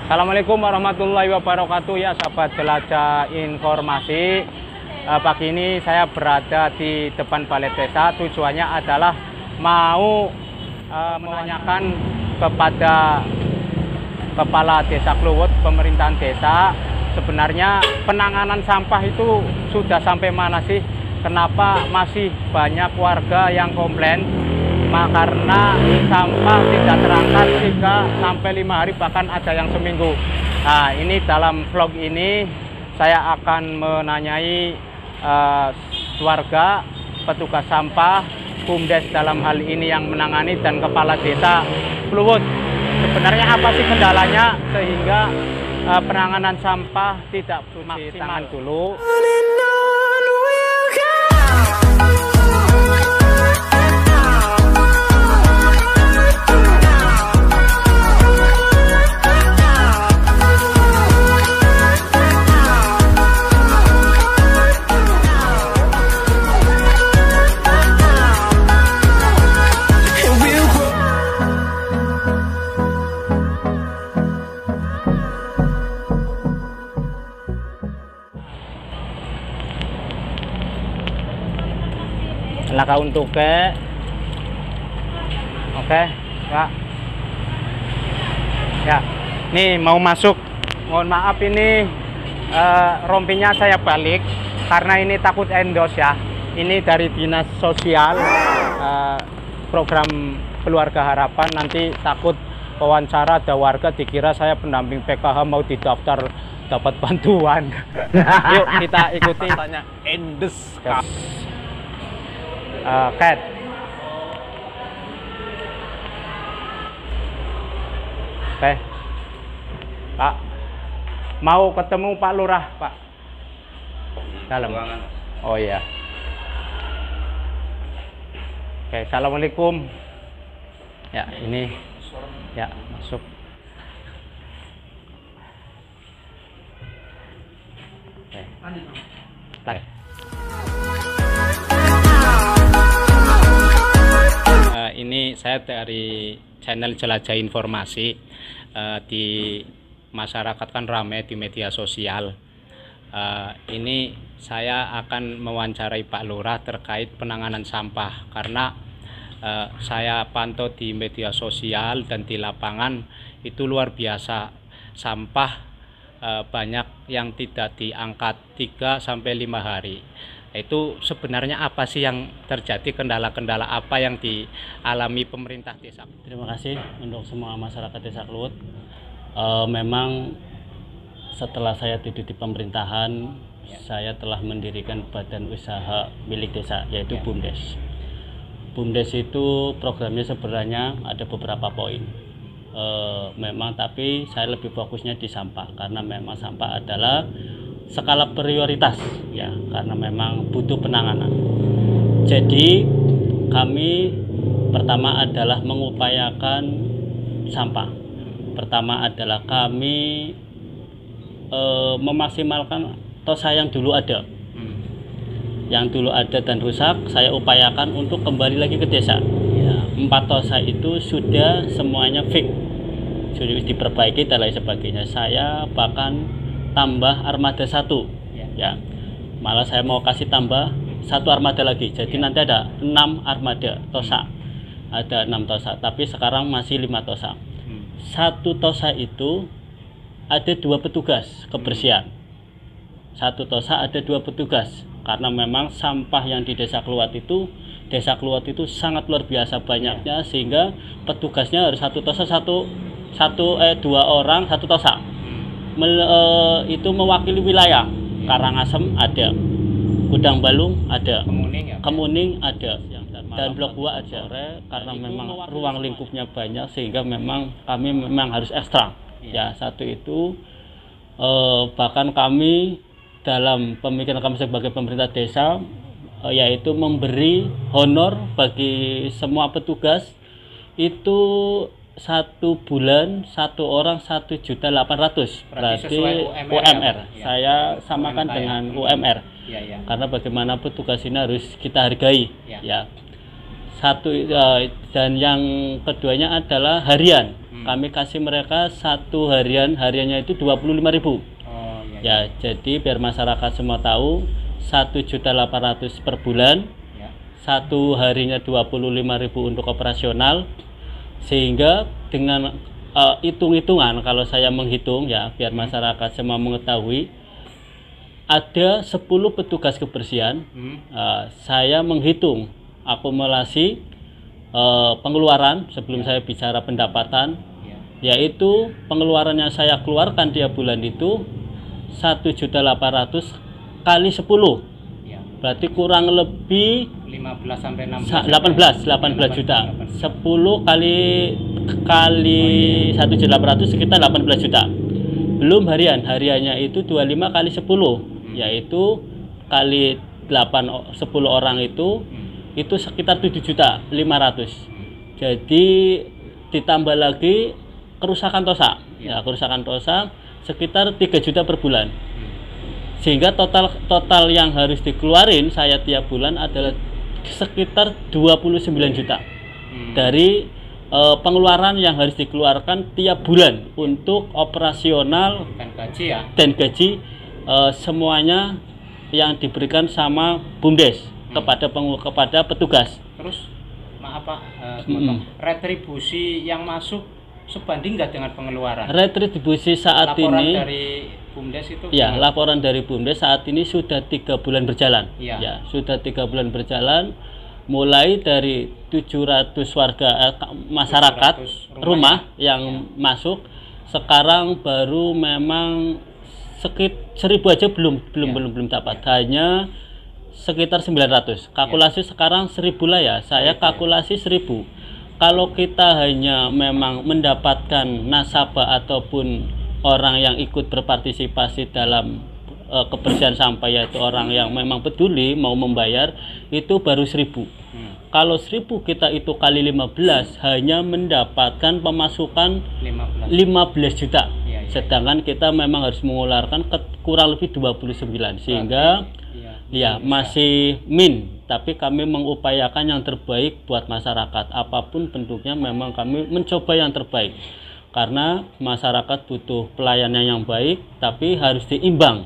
Assalamualaikum warahmatullahi wabarakatuh ya sahabat jelajah informasi. Pagi ini saya berada di depan balai desa. Tujuannya adalah mau menanyakan kepada Kepala Desa Kluwut, pemerintahan desa, sebenarnya penanganan sampah itu sudah sampai mana sih? Kenapa masih banyak warga yang komplain? Karena sampah tidak terangkat 3 sampai 5 hari, bahkan ada yang seminggu. Nah, ini dalam vlog ini saya akan menanyai warga, petugas sampah, BUMDes dalam hal ini yang menangani, dan Kepala Desa Kluwut. Sebenarnya apa sih kendalanya sehingga penanganan sampah tidak maksimal dulu? Laka untuk oke Pak ya, nih mau masuk. Mohon maaf ini rompinya saya balik karena ini takut endos ya. Ini dari Dinas Sosial, program Keluarga Harapan. Nanti takut wawancara ada warga dikira saya pendamping PKH mau didaftar dapat bantuan. Yuk kita ikuti. Tanya endes Kat. Oke. Pak, mau ketemu Pak Lurah, Pak. Dalam. Oh iya. Oke, assalamualaikum. Ya, ini. Ya, masuk. Oke. Ini saya dari channel Jelajah Informasi. Di masyarakat kan ramai di media sosial. Ini saya akan mewawancarai Pak Lurah terkait penanganan sampah, karena saya pantau di media sosial dan di lapangan itu luar biasa. Sampah banyak yang tidak diangkat 3 sampai 5 hari. Itu sebenarnya apa sih yang terjadi, kendala-kendala apa yang dialami pemerintah desa? Terima kasih untuk semua masyarakat Desa Kluwut. Memang setelah saya duduk di pemerintahan, saya telah mendirikan badan usaha milik desa, yaitu BUMDes. BUMDes itu programnya sebenarnya ada beberapa poin. Memang tapi saya lebih fokusnya di sampah, karena memang sampah adalah skala prioritas ya, karena memang butuh penanganan. Jadi kami pertama adalah mengupayakan sampah. Pertama adalah kami memaksimalkan tosa yang dulu ada. Yang dulu ada dan rusak, saya upayakan untuk kembali lagi ke desa. 4 tosa itu sudah semuanya fix, sudah diperbaiki dan lain sebagainya. Saya bahkan tambah armada 1 ya, malah saya mau kasih tambah 1 armada lagi, jadi nanti ada 6 armada tosa, ada 6 tosa, tapi sekarang masih 5 tosa. 1 tosa itu ada 2 petugas kebersihan, 1 tosa ada 2 petugas, karena memang sampah yang di Desa Kluwut itu sangat luar biasa banyaknya, sehingga petugasnya harus 1 tosa 2 orang 1 tosa. Itu mewakili wilayah Karangasem ada, Gudang Balung ada, Kemuning ada, dan Blok 2 ada. Karena memang ruang lingkupnya banyak, sehingga memang kami memang harus ekstra ya. 1 itu bahkan kami dalam pemikiran kami sebagai pemerintah desa, yaitu memberi honor bagi semua petugas itu 1 bulan 1 orang 1.800.000, berarti UMR. Ya. Saya samakan UMR dengan UMR ya. Karena bagaimanapun tugas ini harus kita hargai ya. Dan yang keduanya adalah harian. kami kasih mereka satu hariannya itu 25.000. Oh, iya, Ya, jadi biar masyarakat semua tahu 1.800.000 per bulan. Ya. Satu harinya 25.000 untuk operasional, sehingga dengan hitung-hitungan, kalau saya menghitung ya biar masyarakat semua mengetahui, ada 10 petugas kebersihan. Saya menghitung akumulasi pengeluaran sebelum saya bicara pendapatan, yaitu pengeluaran yang saya keluarkan tiap bulan itu 1.800.000 kali 10. Berarti kurang lebih 15 sampai 18 juta. 10 kali 1.800.000 sekitar 18 juta. Belum hariannya itu 25 kali 10, yaitu kali 10 orang itu sekitar 7.500.000. Jadi ditambah lagi kerusakan tosa. Ya, kerusakan tosa sekitar 3 juta per bulan. Sehingga total yang harus dikeluarin saya tiap bulan adalah sekitar 29 juta dari pengeluaran yang harus dikeluarkan tiap bulan untuk operasional dan gaji semuanya yang diberikan sama BUMDes kepada petugas. Terus maaf Pak, retribusi yang masuk sebanding nggak dengan pengeluaran? Retribusi saat laporan ini dari BUMDes itu? Ya, laporan dari BUMDes saat ini sudah 3 bulan berjalan. Ya, sudah 3 bulan berjalan, mulai dari 700 warga masyarakat 700 rumah yang masuk. Sekarang baru memang sekitar 1.000 aja belum dapat, hanya sekitar 900. Kalkulasi sekarang 1.000 lah ya. Saya kalkulasi 1.000. Kalau kita hanya memang mendapatkan nasabah ataupun orang yang ikut berpartisipasi dalam kebersihan sampah, yaitu orang yang memang peduli mau membayar, itu baru 1.000. Kalau 1.000 kita itu kali 15, hanya mendapatkan pemasukan 15 juta. Sedangkan kita memang harus mengeluarkan kurang lebih 29, sehingga ya masih min. Tapi kami mengupayakan yang terbaik buat masyarakat, apapun bentuknya memang kami mencoba yang terbaik. Karena masyarakat butuh pelayanan yang baik, tapi harus diimbang.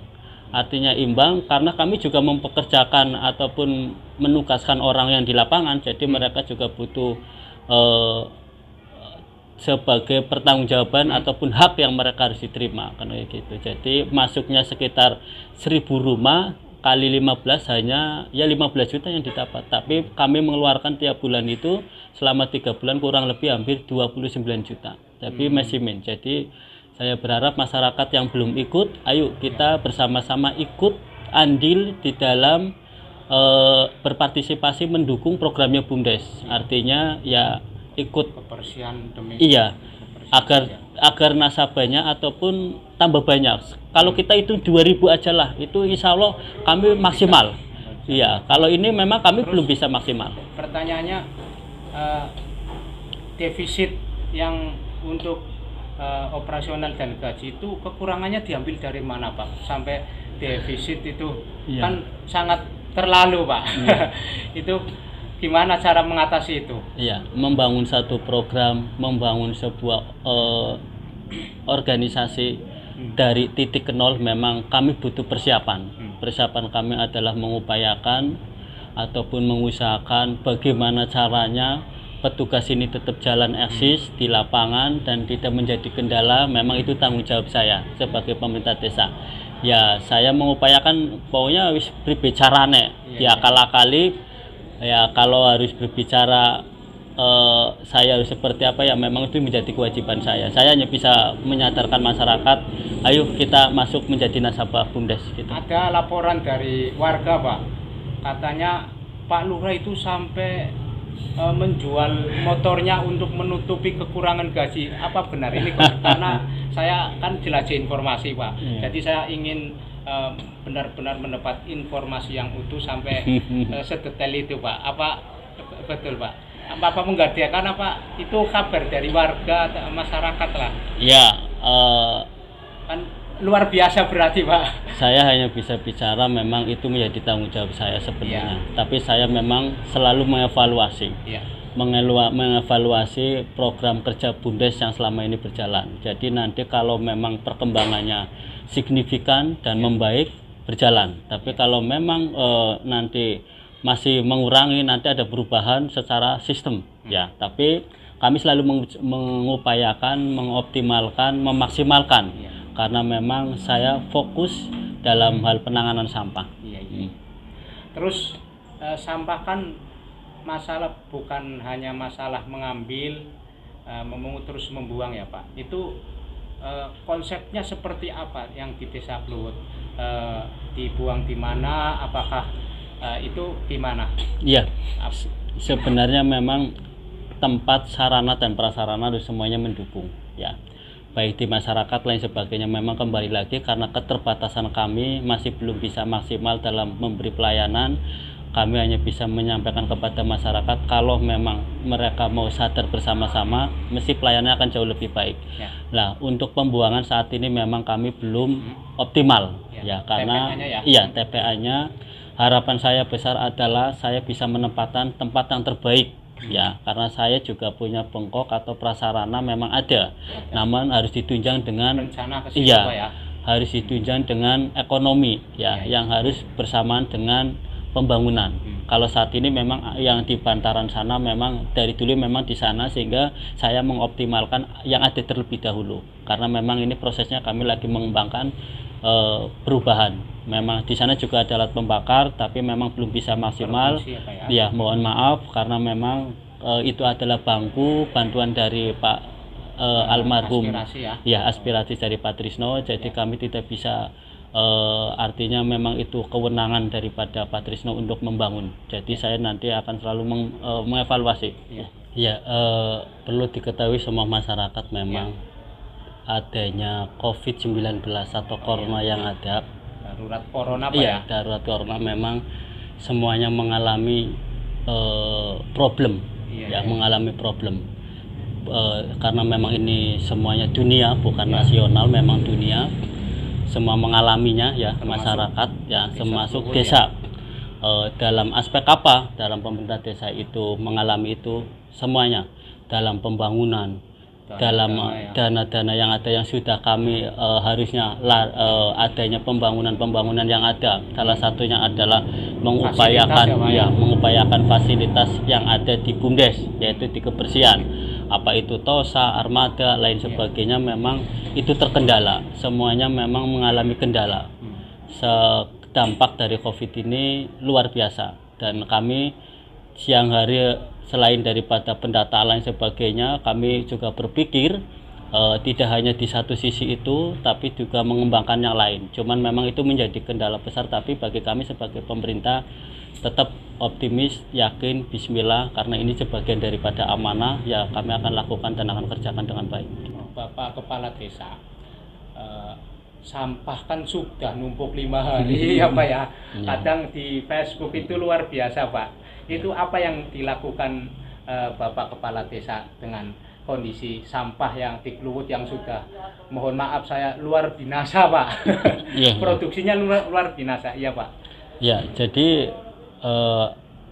Artinya imbang, karena kami juga mempekerjakan ataupun menugaskan orang yang di lapangan, jadi mereka juga butuh sebagai pertanggungjawaban ataupun hak yang mereka harus diterima, kan gitu. Jadi masuknya sekitar 1.000 rumah kali 15 hanya ya 15 juta yang didapat. Tapi kami mengeluarkan tiap bulan itu selama 3 bulan kurang lebih hampir 29 juta. Tapi masih min. Jadi saya berharap masyarakat yang belum ikut, ayo kita bersama-sama ikut andil di dalam berpartisipasi mendukung programnya BUMDes. Artinya ya ikut kebersihan demi agar nasabahnya ataupun tambah banyak. Kalau kita itu 2.000 aja lah, itu insya Allah kami maksimal. Iya, kalau ini memang kami belum bisa maksimal. Pertanyaannya, defisit yang untuk operasional dan gaji itu kekurangannya diambil dari mana Pak? Sampai defisit itu kan sangat terlalu Pak. Itu gimana cara mengatasi itu? Iya, membangun satu program, membangun sebuah organisasi dari titik ke nol, memang kami butuh persiapan. Persiapan kami adalah mengupayakan ataupun mengusahakan bagaimana caranya petugas ini tetap jalan eksis di lapangan dan tidak menjadi kendala. Memang itu tanggung jawab saya sebagai pemerintah desa. Ya, saya mengupayakan pokoknya wis berbicarane diakal-akali. Ya, kalau harus berbicara saya harus seperti apa, ya memang itu menjadi kewajiban saya. Saya hanya bisa menyadarkan masyarakat, ayo kita masuk menjadi nasabah BUMDes gitu. Ada laporan dari warga Pak, katanya Pak Lurah itu sampai menjual motornya untuk menutupi kekurangan gaji. Apa benar ini? Karena saya kan jelajah informasi Pak, jadi saya ingin benar-benar mendapat informasi yang utuh sampai sedetail itu Pak. Apa betul Pak? Apa menggadaikan apa itu kabar dari warga atau masyarakat lah? Ya, kan luar biasa berarti Pak. Saya hanya bisa bicara memang itu menjadi tanggung jawab saya sebenarnya. Tapi saya memang selalu mengevaluasi. mengevaluasi program kerja BUMDes yang selama ini berjalan. Jadi nanti kalau memang perkembangannya signifikan dan membaik, berjalan. Tapi kalau memang nanti masih mengurangi, nanti ada perubahan secara sistem ya. Tapi kami selalu mengupayakan, mengoptimalkan, memaksimalkan karena memang saya fokus dalam hal penanganan sampah. Terus sampah kan masalah bukan hanya masalah mengambil, memungut terus membuang ya Pak. Itu konsepnya seperti apa yang di Desa Kluwut? Dibuang di mana? Apakah itu di mana? Iya. Sebenarnya memang tempat, sarana dan prasarana itu semuanya mendukung ya. Baik di masyarakat lain sebagainya, memang kembali lagi karena keterbatasan kami masih belum bisa maksimal dalam memberi pelayanan. Kami hanya bisa menyampaikan kepada masyarakat kalau memang mereka mau sadar bersama-sama, mesti pelayanannya akan jauh lebih baik. Nah, untuk pembuangan saat ini memang kami belum optimal ya karena TPA-nya harapan saya besar adalah saya bisa menempatkan tempat yang terbaik ya, karena saya juga punya bengkok atau prasarana memang ada, namun harus ditunjang dengan harus ditunjang dengan ekonomi yang harus bersamaan dengan pembangunan. Kalau saat ini memang yang di bantaran sana memang dari dulu memang di sana, sehingga saya mengoptimalkan yang ada terlebih dahulu karena memang ini prosesnya kami lagi mengembangkan perubahan. Memang di sana juga ada alat pembakar tapi memang belum bisa maksimal ya, mohon maaf karena memang itu adalah bangku bantuan dari Pak almarhum aspirasi dari Pak Trisno, jadi kami tidak bisa artinya memang itu kewenangan daripada Pak Trisno untuk membangun. Jadi saya nanti akan selalu mengevaluasi. Perlu diketahui semua masyarakat memang adanya COVID-19 atau corona yang ada, darurat corona Pak ya. Darurat corona memang semuanya mengalami problem mengalami problem karena memang ini semuanya dunia, bukan nasional, memang dunia. Semua mengalaminya ya, masyarakat ya, termasuk desa. Dalam aspek apa? Dalam pemerintah desa itu mengalami itu semuanya, dalam pembangunan, dalam dana-dana yang ada yang sudah kami harusnya adanya pembangunan yang ada. Salah satunya adalah mengupayakan fasilitas yang ada di BUMDes, yaitu di kebersihan, apa itu TOSA, armada, lain sebagainya. Memang itu terkendala, semuanya memang mengalami kendala. Dampak dari COVID ini luar biasa, dan kami siang hari selain daripada pendataan lain sebagainya, kami juga berpikir tidak hanya di satu sisi itu, tapi juga mengembangkan yang lain. Cuman memang itu menjadi kendala besar, tapi bagi kami sebagai pemerintah tetap optimis, yakin, bismillah, karena ini sebagian daripada amanah ya, kami akan lakukan dan akan kerjakan dengan baik. Bapak Kepala Desa, sampah kan sudah numpuk 5 hari ya Pak ya. Kadang di Facebook itu luar biasa Pak. Itu apa yang dilakukan Bapak Kepala Desa dengan kondisi sampah yang di Kluwut yang sudah, mohon maaf saya, luar binasa Pak. Produksinya luar binasa, iya Pak. Ya, jadi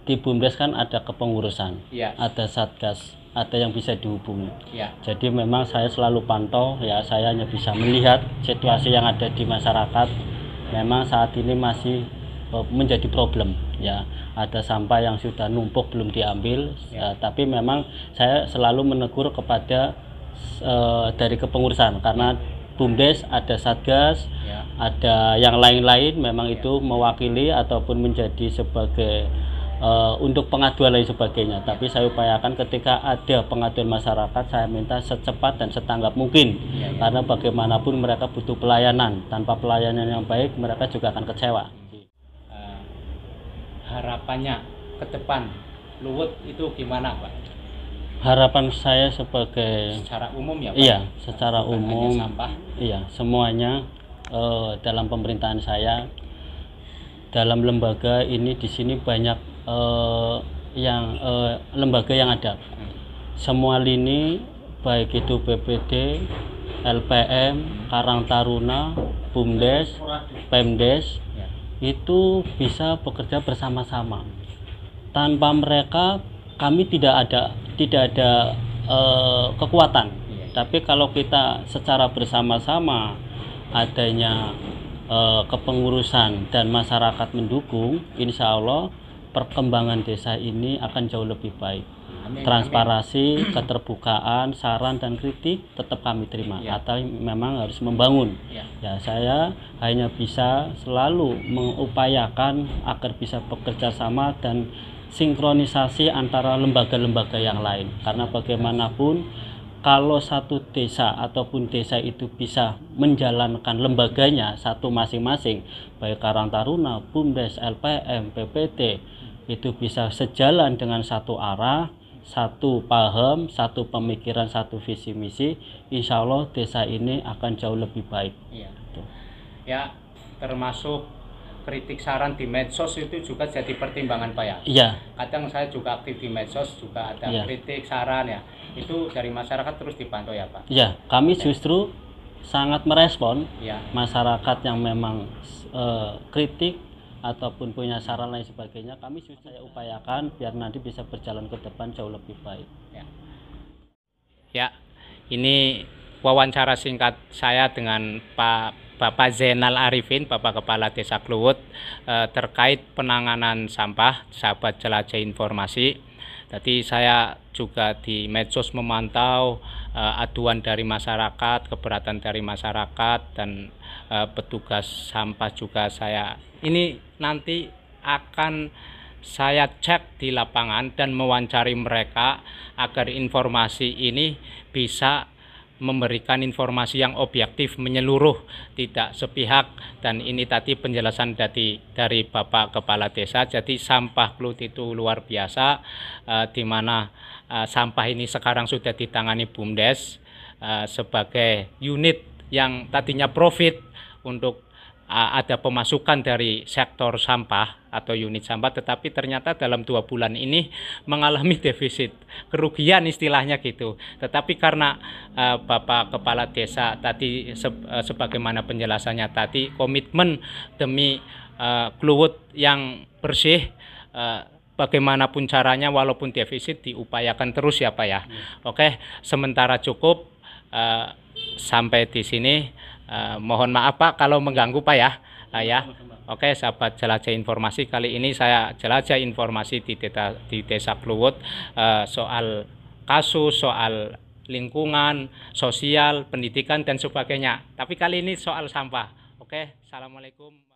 di BUMDes kan ada kepengurusan, ada satgas, ada yang bisa dihubungi. Jadi memang saya selalu pantau ya, saya hanya bisa melihat situasi yang ada di masyarakat. Memang saat ini masih menjadi problem ya, ada sampah yang sudah numpuk belum diambil tapi memang saya selalu menegur kepada dari kepengurusan, karena BUMDes ada satgas, ada yang lain-lain memang itu mewakili ataupun menjadi sebagai untuk pengaduan lain sebagainya. Tapi saya upayakan ketika ada pengaduan masyarakat, saya minta secepat dan setanggap mungkin, karena bagaimanapun mereka butuh pelayanan. Tanpa pelayanan yang baik mereka juga akan kecewa. Harapannya ke depan Kluwut itu gimana Pak? Harapan saya sebagai secara umum ya Pak? Iya, secara umum sampah. Iya, semuanya dalam pemerintahan saya, dalam lembaga ini, di sini banyak lembaga yang ada. Semua lini, baik itu BPD, LPM, Karang Taruna, BUMDes, Pemdes, itu bisa bekerja bersama-sama. Tanpa mereka kami tidak ada kekuatan. Tapi kalau kita secara bersama-sama adanya kepengurusan dan masyarakat mendukung, insya Allah perkembangan desa ini akan jauh lebih baik. Amin, Transparansi, keterbukaan, saran dan kritik tetap kami terima. Atau memang harus membangun. Ya, saya hanya bisa selalu mengupayakan agar bisa bekerja sama dan sinkronisasi antara lembaga-lembaga yang lain. Karena bagaimanapun kalau satu desa ataupun desa itu bisa menjalankan lembaganya satu masing-masing, baik Karang Taruna, BUMDes, LPM, PPT, itu bisa sejalan dengan satu arah, satu paham, satu pemikiran, satu visi misi, insya Allah desa ini akan jauh lebih baik. Ya, termasuk kritik saran di medsos itu juga jadi pertimbangan Pak ya? Iya. Kadang saya juga aktif di medsos, juga ada kritik saran ya. Itu dari masyarakat terus dipantau ya Pak? Iya, kami justru sangat merespon masyarakat yang memang kritik ataupun punya saran lain sebagainya. Kami justru saya upayakan biar nanti bisa berjalan ke depan jauh lebih baik. Ya, ini wawancara singkat saya dengan Bapak Zainal Arifin, Bapak Kepala Desa Kluwut, terkait penanganan sampah, sahabat jelajah informasi. Tadi saya juga di medsos memantau aduan dari masyarakat, keberatan dari masyarakat, dan petugas sampah juga ini nanti akan saya cek di lapangan dan mewawancari mereka agar informasi ini bisa memberikan informasi yang objektif, menyeluruh, tidak sepihak. Dan ini tadi penjelasan dari Bapak Kepala Desa. Jadi sampah Kluwut itu luar biasa, di mana sampah ini sekarang sudah ditangani BUMDes sebagai unit yang tadinya profit untuk ada pemasukan dari sektor sampah atau unit sampah, tetapi ternyata dalam 2 bulan ini mengalami defisit, kerugian istilahnya gitu. Tetapi karena Bapak Kepala Desa tadi sebagaimana penjelasannya tadi, komitmen demi Kluwut yang bersih, bagaimanapun caranya walaupun defisit diupayakan terus ya Pak ya. Oke, sementara cukup sampai di sini. Mohon maaf Pak kalau mengganggu Pak ya. Oke, sahabat jelajah informasi, kali ini saya jelajah informasi di Desa Kluwut, soal kasus, soal lingkungan, sosial, pendidikan dan sebagainya. Tapi kali ini soal sampah. Oke, assalamualaikum.